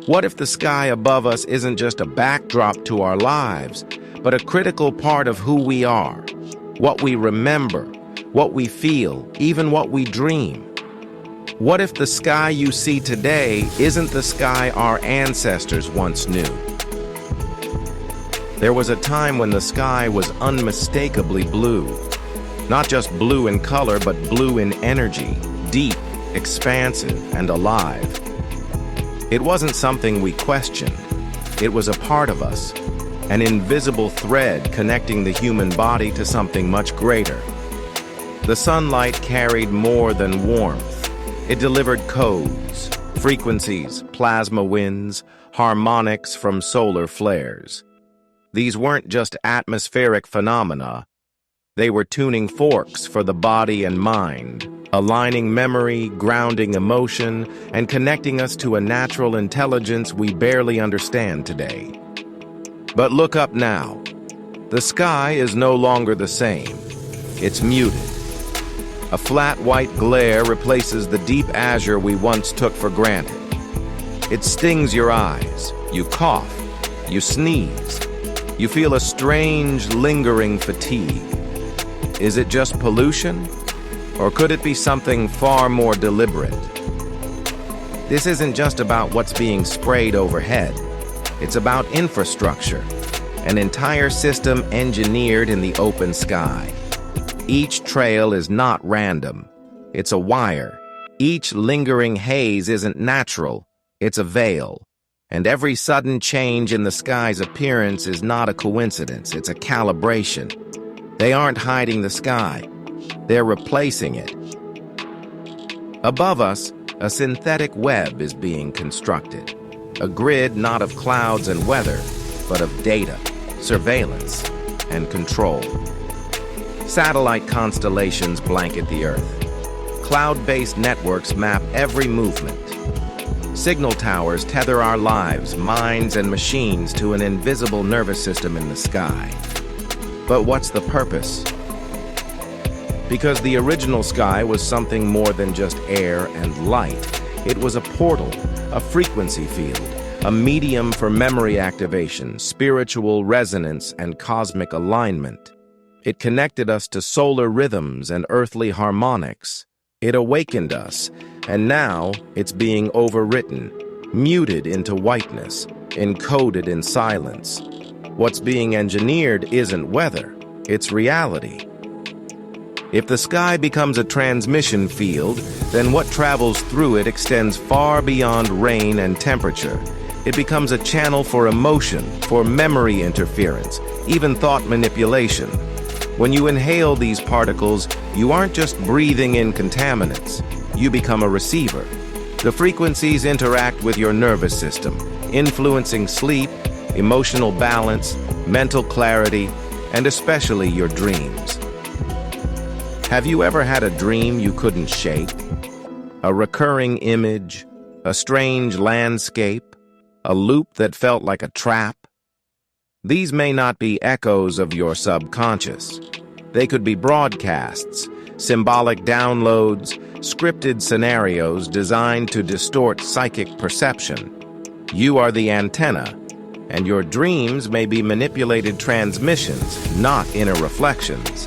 What if the sky above us isn't just a backdrop to our lives, but a critical part of who we are, what we remember, what we feel, even what we dream? What if the sky you see today isn't the sky our ancestors once knew? There was a time when the sky was unmistakably blue. Not just blue in color, but blue in energy, deep, expansive, and alive. It wasn't something we questioned. It was a part of us, an invisible thread connecting the human body to something much greater. The sunlight carried more than warmth. It delivered codes, frequencies, plasma winds, harmonics from solar flares. These weren't just atmospheric phenomena. They were tuning forks for the body and mind, aligning memory, grounding emotion, and connecting us to a natural intelligence we barely understand today. But look up now. The sky is no longer the same. It's muted. A flat white glare replaces the deep azure we once took for granted. It stings your eyes. You cough. You sneeze. You feel a strange, lingering fatigue. Is it just pollution? Or could it be something far more deliberate? This isn't just about what's being sprayed overhead. It's about infrastructure, an entire system engineered in the open sky. Each trail is not random. It's a wire. Each lingering haze isn't natural. It's a veil. And every sudden change in the sky's appearance is not a coincidence. It's a calibration. They aren't hiding the sky. They're replacing it. Above us, a synthetic web is being constructed. A grid not of clouds and weather, but of data, surveillance, and control. Satellite constellations blanket the Earth. Cloud-based networks map every movement. Signal towers tether our lives, minds, and machines to an invisible nervous system in the sky. But what's the purpose? Because the original sky was something more than just air and light. It was a portal, a frequency field, a medium for memory activation, spiritual resonance, and cosmic alignment. It connected us to solar rhythms and earthly harmonics. It awakened us, and now it's being overwritten, muted into whiteness, encoded in silence. What's being engineered isn't weather, it's reality. If the sky becomes a transmission field, then what travels through it extends far beyond rain and temperature. It becomes a channel for emotion, for memory interference, even thought manipulation. When you inhale these particles, you aren't just breathing in contaminants. You become a receiver. The frequencies interact with your nervous system, influencing sleep, emotional balance, mental clarity, and especially your dreams. Have you ever had a dream you couldn't shake? A recurring image, a strange landscape, a loop that felt like a trap? These may not be echoes of your subconscious. They could be broadcasts, symbolic downloads, scripted scenarios designed to distort psychic perception. You are the antenna, and your dreams may be manipulated transmissions, not inner reflections.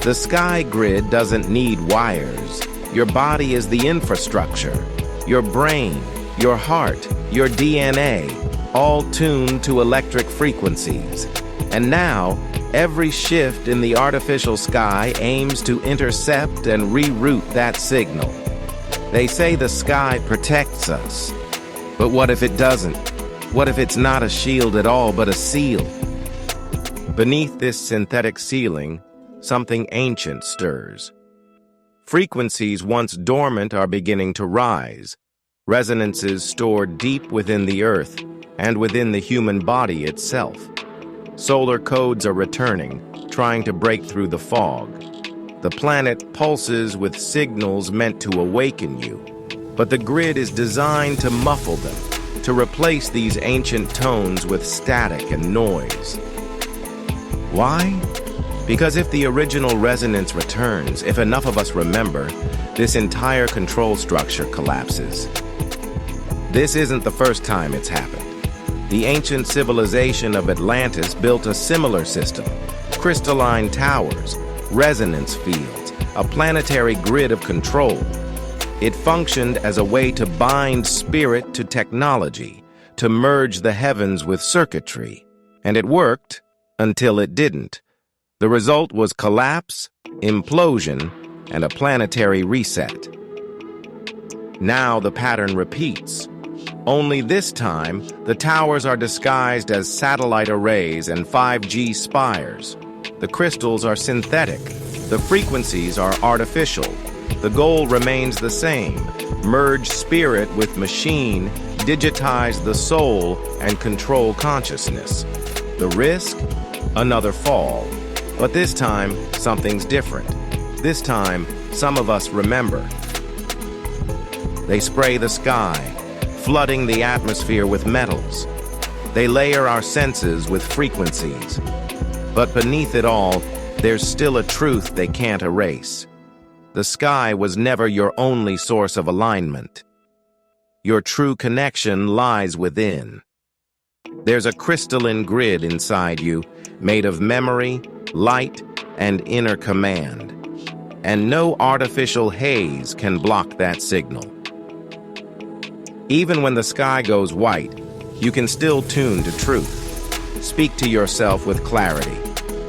The sky grid doesn't need wires. Your body is the infrastructure. Your brain, your heart, your DNA, all tuned to electric frequencies. And now, every shift in the artificial sky aims to intercept and reroute that signal. They say the sky protects us. But what if it doesn't? What if it's not a shield at all, but a seal? Beneath this synthetic ceiling, something ancient stirs. Frequencies once dormant are beginning to rise. Resonances stored deep within the Earth and within the human body itself. Solar codes are returning, trying to break through the fog. The planet pulses with signals meant to awaken you, but the grid is designed to muffle them, to replace these ancient tones with static and noise. Why? Because if the original resonance returns, if enough of us remember, this entire control structure collapses. This isn't the first time it's happened. The ancient civilization of Atlantis built a similar system: crystalline towers, resonance fields, a planetary grid of control. It functioned as a way to bind spirit to technology, to merge the heavens with circuitry. And it worked until it didn't. The result was collapse, implosion, and a planetary reset. Now the pattern repeats. Only this time, the towers are disguised as satellite arrays and 5G spires. The crystals are synthetic. The frequencies are artificial. The goal remains the same: merge spirit with machine, digitize the soul, and control consciousness. The risk? Another fall. But this time, something's different. This time, some of us remember. They spray the sky, flooding the atmosphere with metals. They layer our senses with frequencies. But beneath it all, there's still a truth they can't erase. The sky was never your only source of alignment. Your true connection lies within. There's a crystalline grid inside you, made of memory, light, and inner command. And no artificial haze can block that signal. Even when the sky goes white, you can still tune to truth. Speak to yourself with clarity.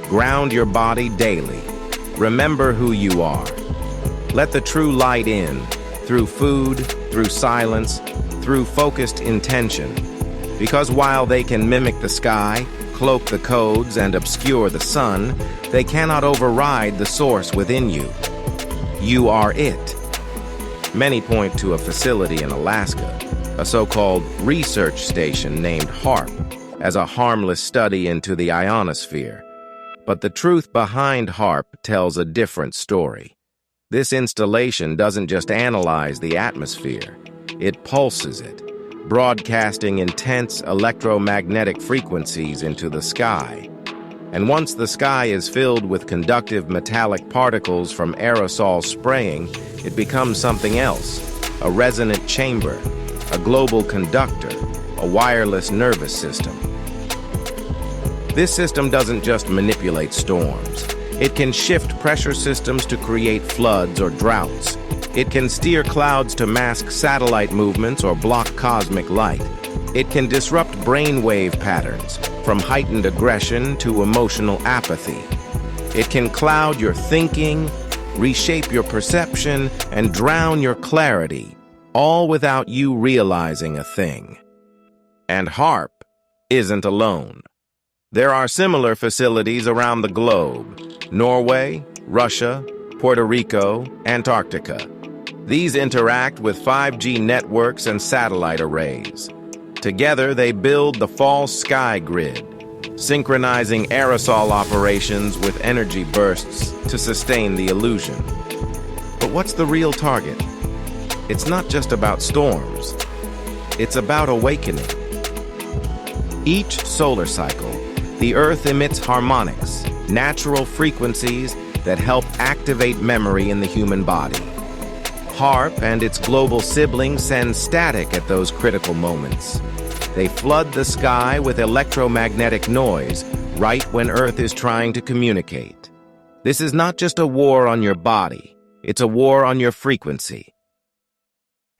Ground your body daily. Remember who you are. Let the true light in, through food, through silence, through focused intention. Because while they can mimic the sky, cloak the codes, and obscure the sun, they cannot override the source within you. You are it. Many point to a facility in Alaska, a so-called research station named HAARP, as a harmless study into the ionosphere. But the truth behind HAARP tells a different story. This installation doesn't just analyze the atmosphere, it pulses it, broadcasting intense electromagnetic frequencies into the sky. And once the sky is filled with conductive metallic particles from aerosol spraying, it becomes something else: a resonant chamber, a global conductor, a wireless nervous system. This system doesn't just manipulate storms. It can shift pressure systems to create floods or droughts. It can steer clouds to mask satellite movements or block cosmic light. It can disrupt brainwave patterns, from heightened aggression to emotional apathy. It can cloud your thinking, reshape your perception, and drown your clarity, all without you realizing a thing. And HAARP isn't alone. There are similar facilities around the globe: Norway, Russia, Puerto Rico, Antarctica. These interact with 5G networks and satellite arrays. Together, they build the false sky grid, synchronizing aerosol operations with energy bursts to sustain the illusion. But what's the real target? It's not just about storms. It's about awakening. Each solar cycle, the Earth emits harmonics, natural frequencies that help activate memory in the human body. HAARP and its global siblings send static at those critical moments. They flood the sky with electromagnetic noise right when Earth is trying to communicate. This is not just a war on your body, it's a war on your frequency.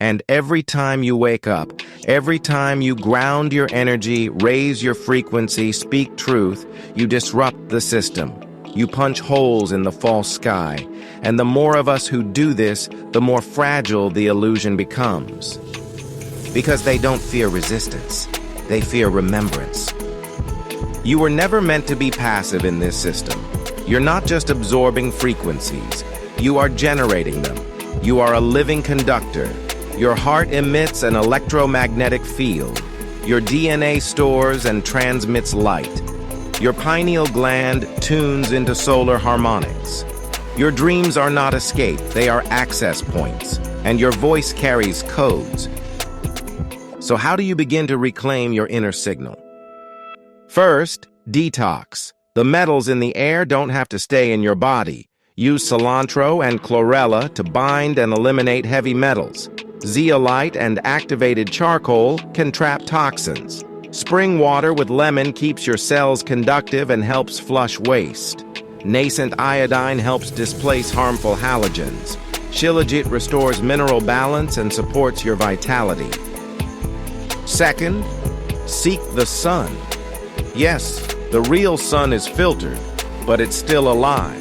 And every time you wake up, every time you ground your energy, raise your frequency, speak truth, you disrupt the system. You punch holes in the false sky. And the more of us who do this, the more fragile the illusion becomes. Because they don't fear resistance. They fear remembrance. You were never meant to be passive in this system. You're not just absorbing frequencies. You are generating them. You are a living conductor. Your heart emits an electromagnetic field. Your DNA stores and transmits light. Your pineal gland tunes into solar harmonics. Your dreams are not escape, they are access points, and your voice carries codes. So how do you begin to reclaim your inner signal? First, detox. The metals in the air don't have to stay in your body. Use cilantro and chlorella to bind and eliminate heavy metals. zeolite, and activated charcoal can trap toxins. Spring water with lemon keeps your cells conductive and helps flush waste. Nascent iodine helps displace harmful halogens. Shilajit restores mineral balance and supports your vitality. Second, seek the sun. Yes, the real sun is filtered, but it's still alive.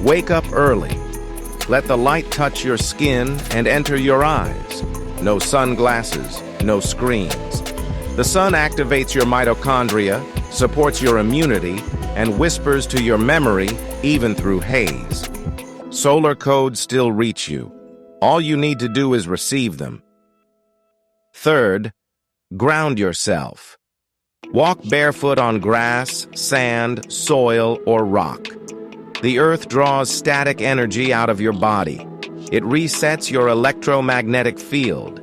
Wake up early. Let the light touch your skin and enter your eyes. No sunglasses, no screens. The sun activates your mitochondria, supports your immunity, and whispers to your memory even through haze. Solar codes still reach you. All you need to do is receive them. Third, ground yourself. Walk barefoot on grass, sand, soil, or rock. The earth draws static energy out of your body. It resets your electromagnetic field.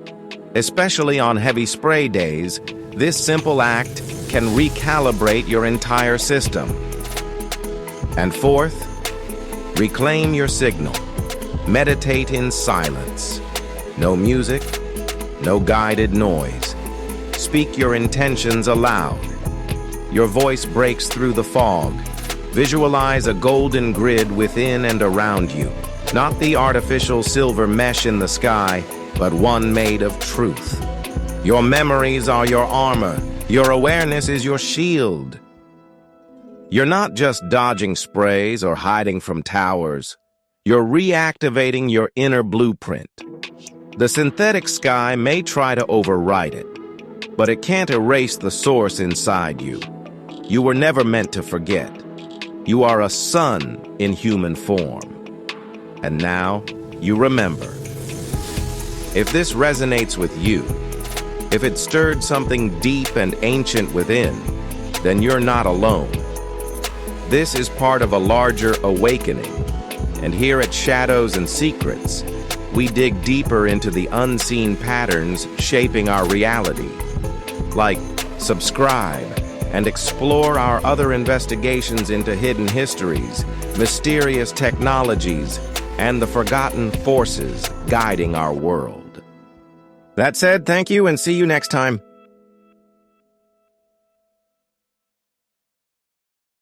Especially on heavy spray days, this simple act can recalibrate your entire system. And fourth, reclaim your signal. Meditate in silence. No music, no guided noise. Speak your intentions aloud. Your voice breaks through the fog. Visualize a golden grid within and around you. Not the artificial silver mesh in the sky, but one made of truth. Your memories are your armor. Your awareness is your shield. You're not just dodging sprays or hiding from towers. You're reactivating your inner blueprint. The synthetic sky may try to overwrite it, but it can't erase the source inside you. You were never meant to forget. You are a sun in human form. And now, you remember. If this resonates with you, if it stirred something deep and ancient within, then you're not alone. This is part of a larger awakening, and here at Shadows and Secrets, we dig deeper into the unseen patterns shaping our reality. Like, subscribe and explore our other investigations into hidden histories, mysterious technologies, and the forgotten forces guiding our world. That said, thank you and see you next time.